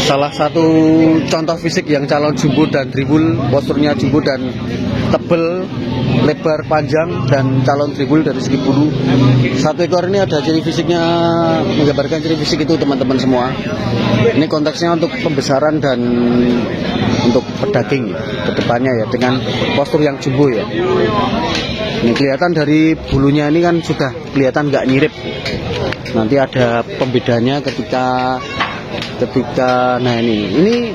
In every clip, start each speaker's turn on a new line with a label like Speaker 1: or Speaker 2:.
Speaker 1: Salah satu contoh fisik yang calon jumbo dan tribul, posturnya jumbo dan tebel, lebar, panjang, dan calon tribul dari segi bulu. Satu ekor ini ada ciri fisiknya, menggambarkan ciri fisik itu teman-teman semua. Ini konteksnya untuk pembesaran dan untuk pedaging ke depannya ya, dengan postur yang jumbo ya. Ini kelihatan dari bulunya ini kan sudah kelihatan nggak nyirip. Nanti ada pembedanya ketika nah ini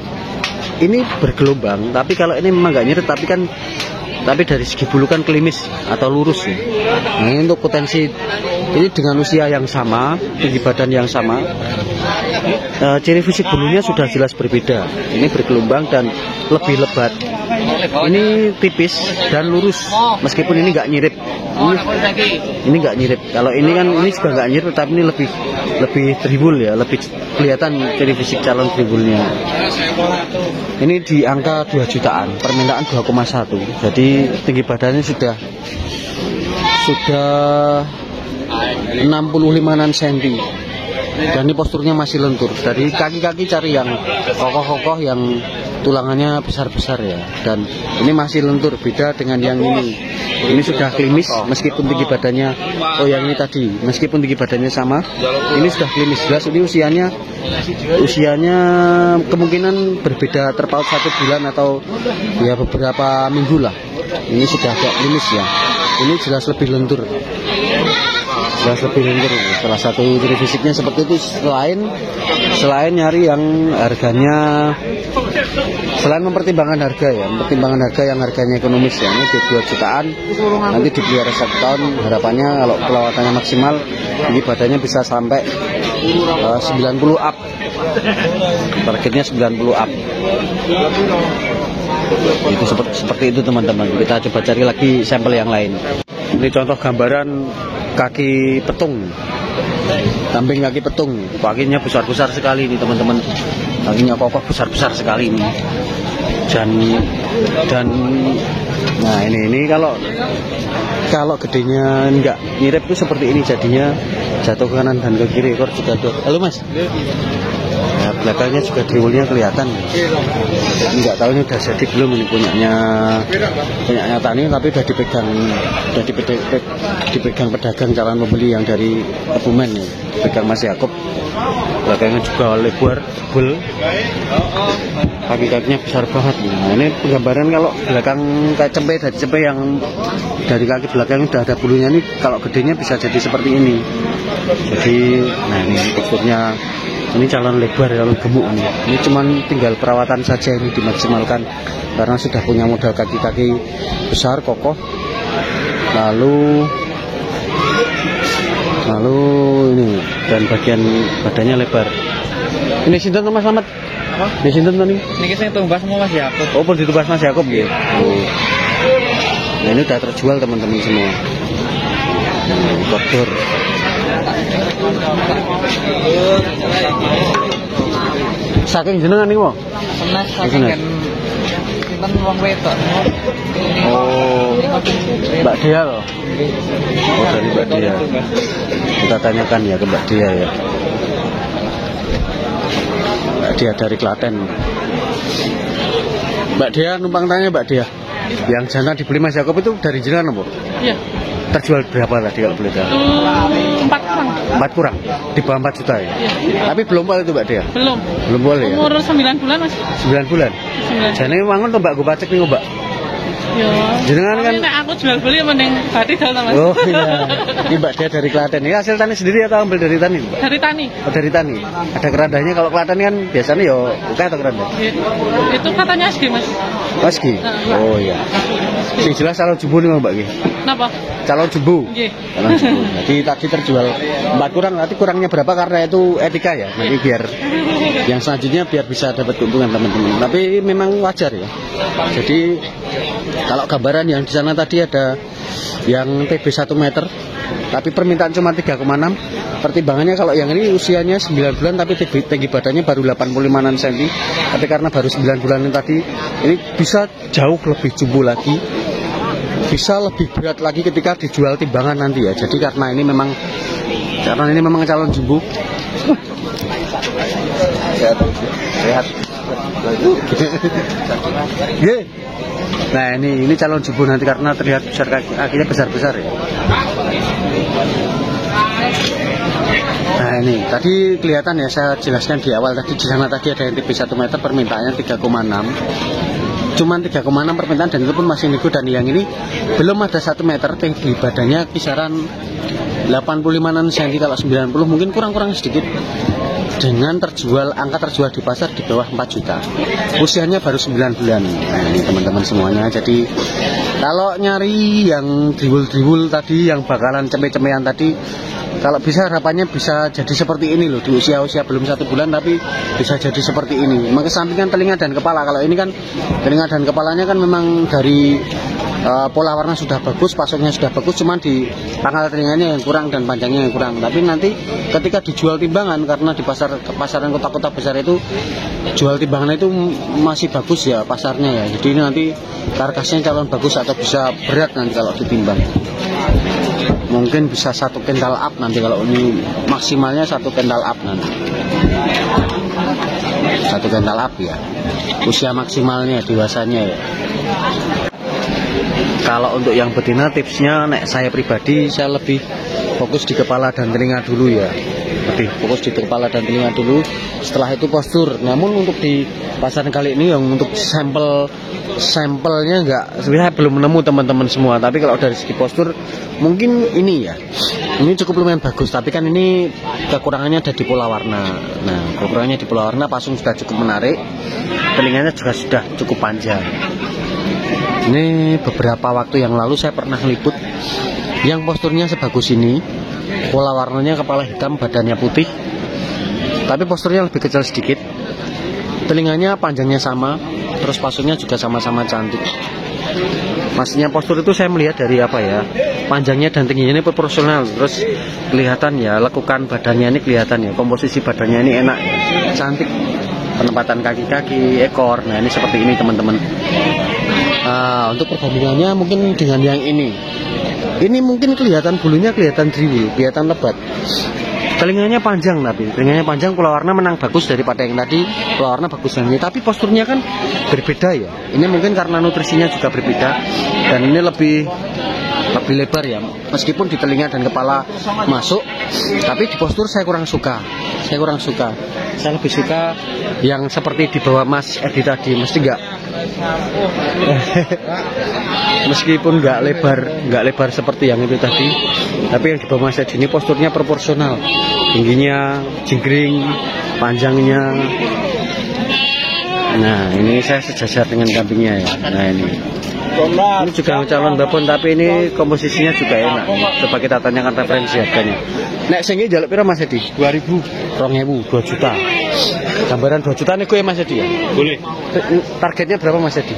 Speaker 1: bergelombang, tapi kalau ini memang nggak nyirip, tapi dari segi bulu kan klimis atau lurus ya. Nah, ini untuk potensi ini dengan usia yang sama, tinggi badan yang sama, ciri fisik bulunya sudah jelas berbeda. Ini bergelombang dan lebih lebat. Ini tipis dan lurus, meskipun ini nggak nyirip. Ini nggak nyirip. Kalau ini kan ini juga nggak nyirip, tapi ini lebih tribul ya, lebih kelihatan ciri fisik calon tribulnya. Ini di angka 2 jutaan, permintaan 2,1. Jadi tinggi badannya sudah 65 cm. Dan ini posturnya masih lentur. Dari kaki-kaki cari yang kokoh-kokoh, yang tulangannya besar-besar ya. Dan ini masih lentur, beda dengan yang ini. Ini sudah klimis, meskipun tinggi badannya, yang ini tadi, meskipun tinggi badannya sama, ini sudah klimis. Jelas ini usianya kemungkinan berbeda, terpaut 1 bulan atau ya beberapa minggu lah. Ini sudah agak klimis ya. Ini jelas lebih lentur. Salah satu ciri fisiknya seperti itu. Selain nyari yang harganya, selain mempertimbangkan harga ya, mempertimbangkan harga yang harganya ekonomis ya. Ini di 2 jutaan, nanti dipelihara 1 tahun, harapannya kalau perawatannya maksimal ini badannya bisa sampai 90 up, targetnya 90 up. Itu seperti itu teman-teman. Kita coba cari lagi sampel yang lain. Ini contoh gambaran kaki petung, kambing kaki petung. Kakinya besar-besar sekali ini teman-teman, kakinya kokoh, besar-besar sekali ini. Dan nah ini kalau gedenya enggak nyirip itu seperti ini, jadinya jatuh ke kanan dan ke kiri. Ekor juga tuh. Halo mas, ya, belakangnya juga driwulnya kelihatan. Enggak tahu ini udah jadi belum, ini punyanya Tani, tapi udah dipegang pedagang calon pembeli yang dari Kebumen ya, dipegang Mas Yakob. Belakangnya juga lebar, tebel, kaki-kakinya besar banget. Nah, ini penggambaran kalau belakang kayak cempe yang dari kaki belakang udah ada bulunya, ini kalau gedenya bisa jadi seperti ini. Jadi nah ini teksturnya. Ini calon lebar, calon gemuk nih. Ini cuman tinggal perawatan saja, ini dimaksimalkan karena sudah punya modal kaki-kaki besar, kokoh. Lalu ini dan bagian badannya lebar. Ini sinten Mas Slamet? Apa? Ini sinten tadi?
Speaker 2: Niki sing tumbas sama Mas Yakob.
Speaker 1: Oh, pun ditumbas Mas Yakob ya. Nah, ini udah terjual teman-teman semua. Kotor. Saking jenengan nih wong?
Speaker 2: Saking kan sinten wong wedok.
Speaker 1: Oh, Mbak Dia loh. Oh, dari Mbak Dia. Kita tanyakan ya ke Mbak Dia ya. Mbak Dia dari Klaten. Mbak Dia, numpang tanya Mbak Dia. Yang jangan dibeli Mas Yakob itu dari jenengan apa? Iya. Terjual berapa tadi kalau boleh tahu?
Speaker 2: 4 kurang.
Speaker 1: 4 kurang? Di bawah 4 juta ya? Iya. Tapi belum boleh itu Mbak Dia?
Speaker 2: Belum boleh ya? Umur 9 bulan Mas.
Speaker 1: 9 bulan? 9. Jadi wangun tuh Mbak, gue pacek nih Mbak.
Speaker 2: Ya.
Speaker 1: Jenengan kan?
Speaker 2: Nek aku jual beli mending batik dal Mas.
Speaker 1: Oh iya. Ini Mbak Dia dari Klaten. Ini hasil tani sendiri atau ambil dari tani Mbak?
Speaker 2: Dari tani.
Speaker 1: Oh dari tani. Ada kerandanya, kalau Klaten kan biasanya ya ukai atau keranda?
Speaker 2: Itu katanya SG Mas.
Speaker 1: SG? Oh iya. Sing jelas calon jumbo nih Mbak.
Speaker 2: Kenapa?
Speaker 1: Calon jumbo.
Speaker 2: Nggih.
Speaker 1: Calon jumbo. Jadi tadi terjual 4 kurang, nanti kurangnya berapa karena itu etika ya. Nanti biar yang selanjutnya biar bisa dapat keuntungan teman-teman. Tapi memang wajar ya. Jadi kalau gambaran yang di sana tadi ada yang TB 1 meter, tapi permintaan cuma 3,6. Pertimbangannya kalau yang ini usianya 9 bulan tapi tinggi badannya baru 85 cm. Tapi karena baru 9 bulan tadi, ini bisa jauh lebih jumbo lagi, bisa lebih berat lagi ketika dijual timbangan nanti ya. Jadi karena ini memang calon jumbo.
Speaker 2: Sehat.
Speaker 1: Nah ini calon jumbo nanti karena terlihat besar kakinya besar ya. Nah ini tadi kelihatan ya, saya jelaskan di awal tadi di sana tadi ada yang tipis 1 meter, permintaannya 3,6. Cuman 3,6 permintaan dan itu pun masih nego, dan yang ini belum ada 1 meter, tinggi badannya kisaran 85 cm, kalau 90 mungkin kurang sedikit, dengan angka terjual di pasar di bawah 4 juta. Usianya baru 9 bulan. Nah ini teman-teman semuanya, jadi kalau nyari yang driwul tadi, yang bakalan cempe-cempean tadi, kalau bisa harapannya bisa jadi seperti ini loh, di usia belum 1 bulan tapi bisa jadi seperti ini. Mengesampingkan telinga dan kepala. Kalau ini kan telinga dan kepalanya kan memang dari pola warna sudah bagus, pasoknya sudah bagus, cuman di pangkal telinganya yang kurang dan panjangnya yang kurang. Tapi nanti ketika dijual timbangan, karena di pasaran kota-kota besar itu jual timbangan itu masih bagus ya pasarnya ya. Jadi ini nanti karkasnya calon bagus atau bisa berat nanti kalau ditimbang. Mungkin bisa 1 kental up nanti, kalau ini maksimalnya 1 kental up nanti. 1 kental up ya. Usia maksimalnya, dewasanya ya. Kalau untuk yang betina tipsnya, saya pribadi saya lebih fokus di kepala dan telinga dulu ya. Lebih fokus di kepala dan telinga dulu. Setelah itu postur. Namun untuk di pasaran kali ini yang untuk sampelnya enggak, sebenarnya belum menemu teman-teman semua. Tapi kalau dari segi postur mungkin ini ya. Ini cukup lumayan bagus, tapi kan ini kekurangannya ada di pola warna. Nah, kekurangannya di pola warna, pasung sudah cukup menarik. Telinganya juga sudah cukup panjang. Ini beberapa waktu yang lalu saya pernah meliput yang posturnya sebagus ini, pola warnanya kepala hitam, badannya putih, tapi posturnya lebih kecil sedikit, telinganya panjangnya sama, terus pasungnya juga sama-sama cantik. Maksudnya postur itu saya melihat dari apa ya, panjangnya dan tingginya ini proporsional, terus kelihatan ya, lekukan badannya ini kelihatan ya, komposisi badannya ini enak, cantik, penempatan kaki-kaki, ekor. Nah ini seperti ini teman-teman. Untuk perbandingannya mungkin dengan yang ini mungkin kelihatan bulunya, kelihatan driwul, kelihatan lebat. Telinganya panjang, tapi telinganya panjang, pola warna menang bagus daripada yang tadi, pola warna bagus yang ini. Tapi posturnya kan berbeda ya. Ini mungkin karena nutrisinya juga berbeda, dan ini lebih lebar ya. Meskipun di telinga dan kepala masuk, tapi di postur saya kurang suka. Saya lebih suka yang seperti di bawah Mas Edi tadi, meskipun nggak lebar seperti yang itu tadi, tapi yang di bawah Mas Edi ini posturnya proporsional, tingginya jingkring, panjangnya. Nah ini saya sejajar dengan kambingnya ya. Nah ini juga calon babon, tapi ini komposisinya juga enak. Coba kita tanyakan referensi harganya. Nek sing iki njaluk pira Mas Edi? 2.000, 2.000, 2 juta. Gambaran 2 juta nih gue Mas Edi ya? Boleh. Targetnya berapa Mas Edi?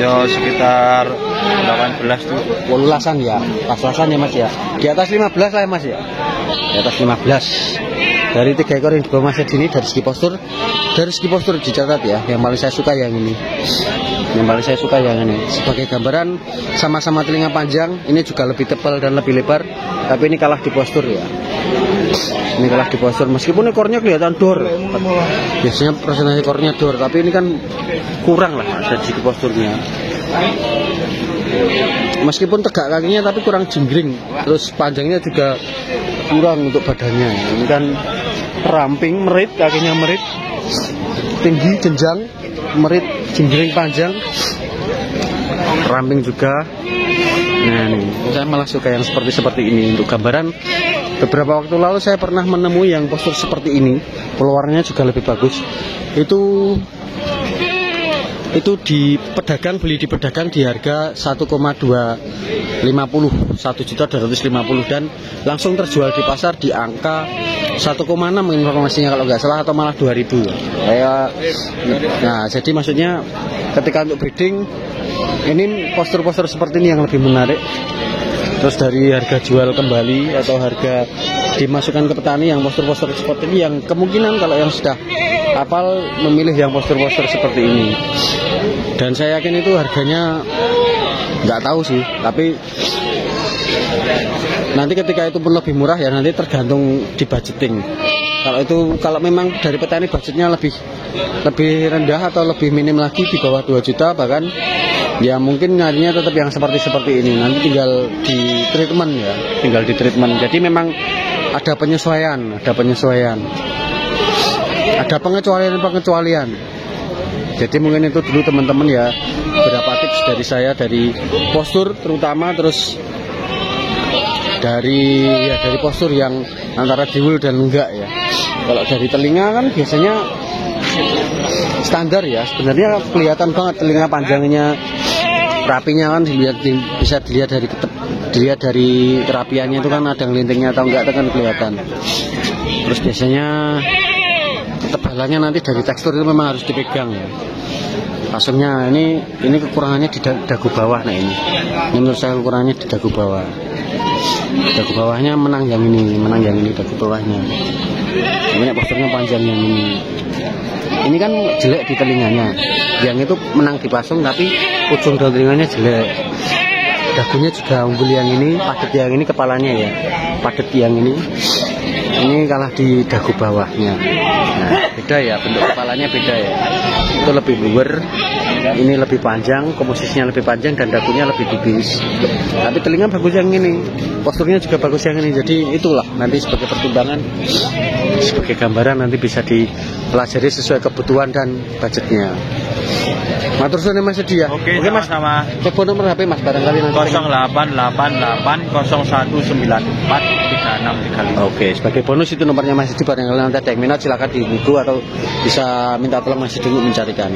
Speaker 2: Ya sekitar 18 tuh.
Speaker 1: 18-an ya, pas-pasan ya Mas ya. Di atas 15 lah ya Mas ya. Di atas 15. Dari 3 ekor yang di bawah Mas Edi ini, dari segi postur dicatat ya. Yang paling saya suka yang ini. Sebagai gambaran, sama-sama telinga panjang, ini juga lebih tebal dan lebih lebar, tapi ini kalah di postur ya. Meskipun ekornya kelihatan dor. Biasanya presentasi ekornya dor, tapi ini kan kurang lah dari segi posturnya. Meskipun tegak kakinya tapi kurang jingkring, terus panjangnya juga kurang untuk badannya. Ini kan ramping, merit, kakinya merit, tinggi, jenjang, merit, jingkring, panjang, ramping juga. Nah nih, saya malah suka yang seperti ini. Untuk gambaran, beberapa waktu lalu saya pernah menemui yang postur seperti ini, peluarnya juga lebih bagus. Itu beli di pedagang di harga 1,250, 1.250.000, dan langsung terjual di pasar di angka 1,6 informasinya kalau nggak salah, atau malah 2.000. Nah jadi maksudnya ketika untuk breeding ini postur-postur seperti ini yang lebih menarik. Terus dari harga jual kembali atau harga dimasukkan ke petani yang postur-postur seperti ini, yang kemungkinan kalau yang sudah hafal memilih yang postur-postur seperti ini. Dan saya yakin itu harganya nggak tahu sih, tapi nanti ketika itu pun lebih murah ya, nanti tergantung di budgeting. Kalau memang dari petani budgetnya lebih rendah atau lebih minim lagi di bawah 2 juta bahkan ya mungkin nyarinya tetap yang seperti ini. Nanti tinggal di treatment ya, tinggal di treatment. Jadi memang ada penyesuaian. Ada pengecualian. Jadi mungkin itu dulu teman-teman ya, beberapa tips dari saya, dari postur terutama, terus dari postur yang antara driwul dan enggak ya. Kalau dari telinga kan biasanya standar ya, sebenarnya kelihatan banget telinga panjangnya, rapinya kan bisa dilihat dari kerapiannya itu kan ada ngelintingnya atau enggak itu kan kelihatan. Terus biasanya ketebalannya nanti dari tekstur itu memang harus dipegang ya. Pasungnya ini kekurangannya di dagu bawah. Nah ini menurut saya kekurangannya di dagu bawah. Dagu bawahnya menang yang ini dagu bawahnya. Banyak posturnya panjang yang ini. Ini kan jelek di telinganya. Yang itu menang di pasung tapi ujung daun telinganya jelek. Dagunya juga unggul yang ini, padat yang ini kepalanya ya. Padat yang ini kalah di dagu bawahnya. Nah, beda ya, bentuk kepalanya beda ya. Itu lebih luwer, ini lebih panjang, komposisinya lebih panjang dan dagunya lebih tipis. Tapi telinga bagus yang ini, posturnya juga bagus yang ini. Jadi itulah nanti sebagai pertimbangan, sebagai gambaran nanti bisa dipelajari sesuai kebutuhan dan budgetnya. Matur suwun Mas Edi ya.
Speaker 3: Oke
Speaker 1: Mas.
Speaker 3: Sama.
Speaker 1: Coba nomor HP Mas barangkali nanti.
Speaker 3: 0888 0194 3635.
Speaker 1: Oke, sebagai bonus itu nomornya Mas Edi, barangkali nanti ada yang minat silakan di Google atau bisa minta tolong Mas Edi untuk mencarikan.